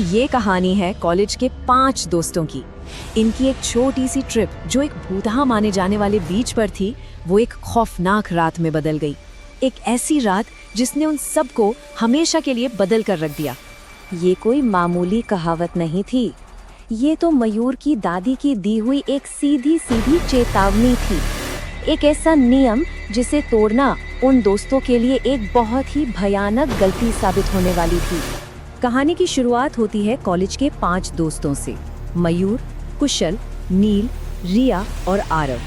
ये कहानी है कॉलेज के 5 दोस्तों की। इनकी एक छोटी सी ट्रिप जो एक भूतहा माने जाने वाले बीच पर थी, वो एक खौफनाक रात में बदल गई। एक ऐसी रात जिसने उन सबको हमेशा के लिए बदल कर रख दिया। ये कोई मामूली कहावत नहीं थी, ये तो मयूर की दादी की दी हुई एक सीधी सीधी चेतावनी थी। एक ऐसा नियम जिसे तोड़ना उन दोस्तों के लिए एक बहुत ही भयानक गलती साबित होने वाली थी। कहानी की शुरुआत होती है कॉलेज के 5 दोस्तों से, मयूर, कुशल, नील, रिया और आरव।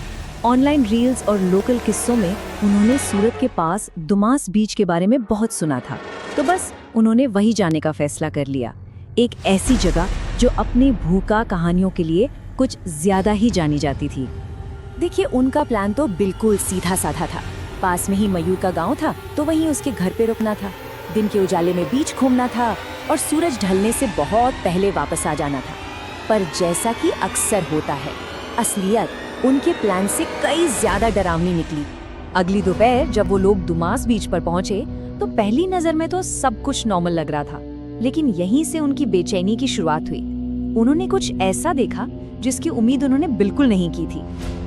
ऑनलाइन रील्स और लोकल किस्सों में उन्होंने सूरत के पास दुमास बीच के बारे में बहुत सुना था, तो बस उन्होंने वहीं जाने का फैसला कर लिया। एक ऐसी जगह जो अपनी भूखा कहानियों के लिए कुछ ज्यादा ही जानी जाती थी। देखिए, उनका प्लान तो बिल्कुल सीधा साधा था। पास में ही मयूर का गांव था, तो वहीं उसके घर पे रुकना था। दिन के उजाले में बीच घूमना था और सूरज ढलने से बहुत पहले वापस आ जाना था। पर जैसा कि अक्सर होता है, असलियत उनके प्लान से कई ज्यादा डरावनी निकली। अगली दोपहर जब वो लोग दुमास बीच पर पहुंचे तो पहली नजर में तो सब कुछ नॉर्मल लग रहा था, लेकिन यहीं से उनकी बेचैनी की शुरुआत हुई। उन्होंने कुछ ऐसा देखा जिसकी उम्मीद उन्होंने बिल्कुल नहीं की थी।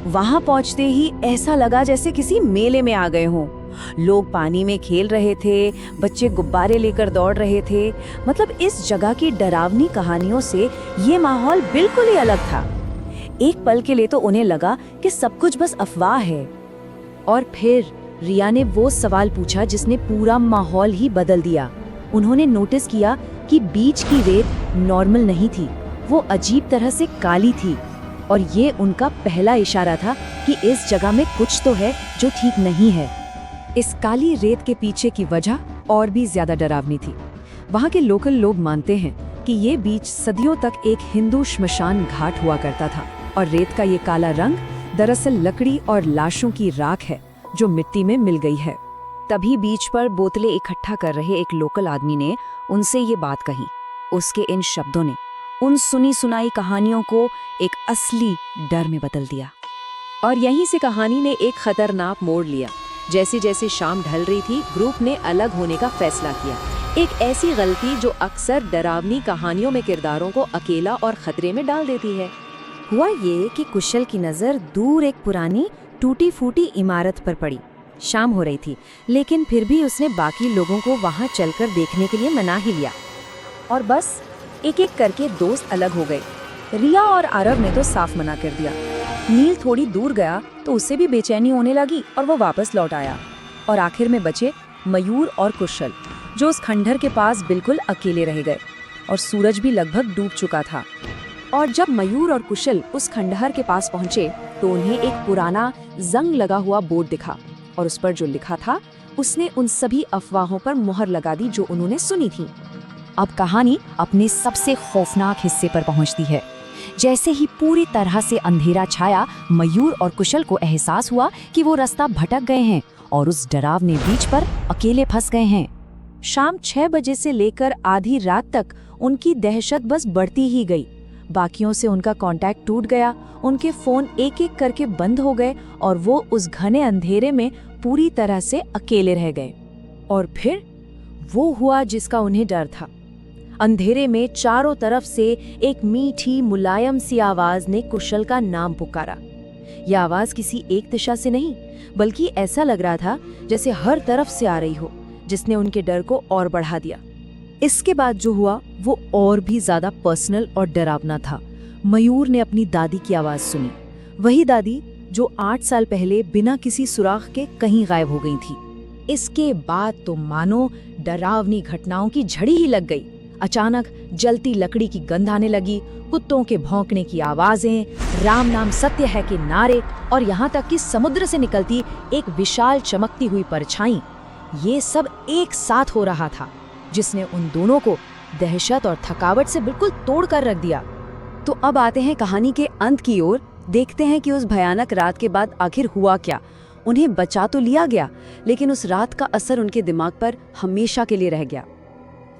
वहां पहुंचते ही ऐसा लगा जैसे किसी मेले में आ गए हों। लोग पानी में खेल रहे थे, बच्चे गुब्बारे लेकर दौड़ रहे थे। मतलब इस जगह की डरावनी कहानियों से ये माहौल बिल्कुल ही अलग था। एक पल के लिए तो उन्हें लगा कि सब कुछ बस अफवाह है। और फिर रिया ने वो सवाल पूछा जिसने पूरा माहौल ही बदल दिया। उन्होंने नोटिस किया कि बीच की रेत नॉर्मल नहीं थी, वो अजीब तरह से काली थी। और ये उनका पहला इशारा था कि इस जगह में कुछ तो है जो ठीक नहीं है। इस काली रेत के पीछे की वजह और भी ज्यादा डरावनी थी। वहाँ के लोकल लोग मानते हैं कि ये बीच सदियों तक एक हिंदू श्मशान घाट हुआ करता था, और रेत का ये काला रंग दरअसल लकड़ी और लाशों की राख है जो मिट्टी में मिल गई है। तभी बीच पर बोतलें इकट्ठा कर रहे एक लोकल आदमी ने उनसे ये बात कही। उसके इन शब्दों ने उन सुनी सुनाई कहानियों को एक असली डर में बदल दिया। और यहीं से कहानी ने एक खतरनाक मोड़ लिया। जैसे जैसे शाम ढल रही थी, ग्रुप ने अलग होने का फैसला किया। एक ऐसी गलती जो अक्सर डरावनी कहानियों में किरदारों को अकेला और खतरे में डाल देती है। हुआ ये कि कुशल की नजर दूर एक पुरानी टूटी फूटी इमारत पर पड़ी। शाम हो रही थी, लेकिन फिर भी उसने बाकी लोगों को वहां चलकर देखने के लिए मना ही लिया। और बस एक एक करके दोस्त अलग हो गए। रिया और आरव ने तो साफ मना कर दिया। नील थोड़ी दूर गया तो उसे भी बेचैनी होने लगी और वो वापस लौट आया। और आखिर में बचे मयूर और कुशल, जो उस खंडहर के पास बिल्कुल अकेले रह गए। और सूरज भी लगभग डूब चुका था। और जब मयूर और कुशल उस खंडहर के पास पहुंचे तो उन्हें एक पुराना जंग लगा हुआ बोर्ड दिखा, और उस पर जो लिखा था उसने उन सभी अफवाहों पर मुहर लगा दी जो उन्होंने सुनी थी। अब कहानी अपने सबसे खौफनाक हिस्से पर पहुंचती है। जैसे ही पूरी तरह से अंधेरा छाया, मयूर और कुशल को एहसास हुआ कि वो रास्ता भटक गए हैं और उस डरावने बीच पर अकेले फंस गए हैं। शाम 6 बजे से लेकर आधी रात तक उनकी दहशत बस बढ़ती ही गई। बाकियों से उनका कांटेक्ट टूट गया, उनके फोन एक एक करके बंद हो गए और वो उस घने अंधेरे में पूरी तरह से अकेले रह गए। और फिर वो हुआ जिसका उन्हें डर था। अंधेरे में चारों तरफ से एक मीठी मुलायम सी आवाज ने कुशल का नाम पुकारा। यह आवाज किसी एक दिशा से नहीं, बल्कि ऐसा लग रहा था जैसे हर तरफ से आ रही हो, जिसने उनके डर को और बढ़ा दिया। इसके बाद जो हुआ वो और भी ज्यादा पर्सनल और डरावना था। मयूर ने अपनी दादी की आवाज सुनी, वही दादी जो 8 साल पहले बिना किसी सुराग के कहीं गायब हो गई थी। इसके बाद तो मानो डरावनी घटनाओं की झड़ी ही लग गई। अचानक जलती लकड़ी की गंध आने लगी, कुत्तों के भौंकने की आवाजें, राम नाम सत्य है के नारे, और यहाँ तक कि समुद्र से निकलती एक विशाल चमकती हुई परछाई। ये सब एक साथ हो रहा था, जिसने उन दोनों को दहशत और थकावट से बिल्कुल तोड़ कर रख दिया। तो अब आते हैं कहानी के अंत की ओर। देखते हैं कि उस भयानक रात के बाद आखिर हुआ क्या। उन्हें बचा तो लिया गया, लेकिन उस रात का असर उनके दिमाग पर हमेशा के लिए रह गया।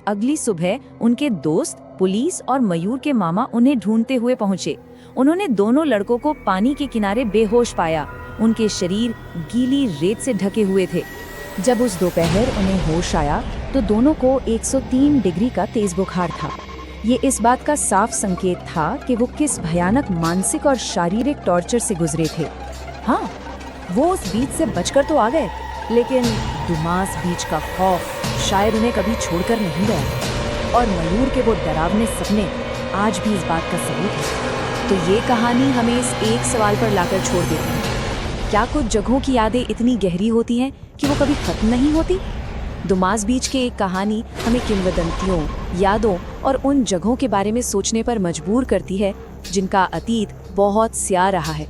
अगली सुबह उनके दोस्त, पुलिस और मयूर के मामा उन्हें ढूंढते हुए पहुंचे। उन्होंने दोनों लड़कों को पानी के किनारे बेहोश पाया। उनके शरीर गीली रेत से ढके हुए थे। जब उस दोपहर उन्हें होश आया तो दोनों को 103 डिग्री का तेज बुखार था। ये इस बात का साफ संकेत था कि वो किस भयानक मानसिक और शारीरिक टॉर्चर से गुजरे थे। हाँ, वो उस बीच से बचकर तो आ गए, लेकिन दुमास बीच का खौफ शायद उन्हें कभी छोड़कर नहीं गया। और मयूर के वो डरावने सपने आज भी इस बात का सबूत है। तो ये कहानी हमें इस एक सवाल पर लाकर छोड़ देती है, क्या कुछ जगहों की यादें इतनी गहरी होती हैं कि वो कभी खत्म नहीं होती? दुमास बीच की एक कहानी हमें किंवदंतियों, यादों और उन जगहों के बारे में सोचने पर मजबूर करती है जिनका अतीत बहुत स्याह रहा है।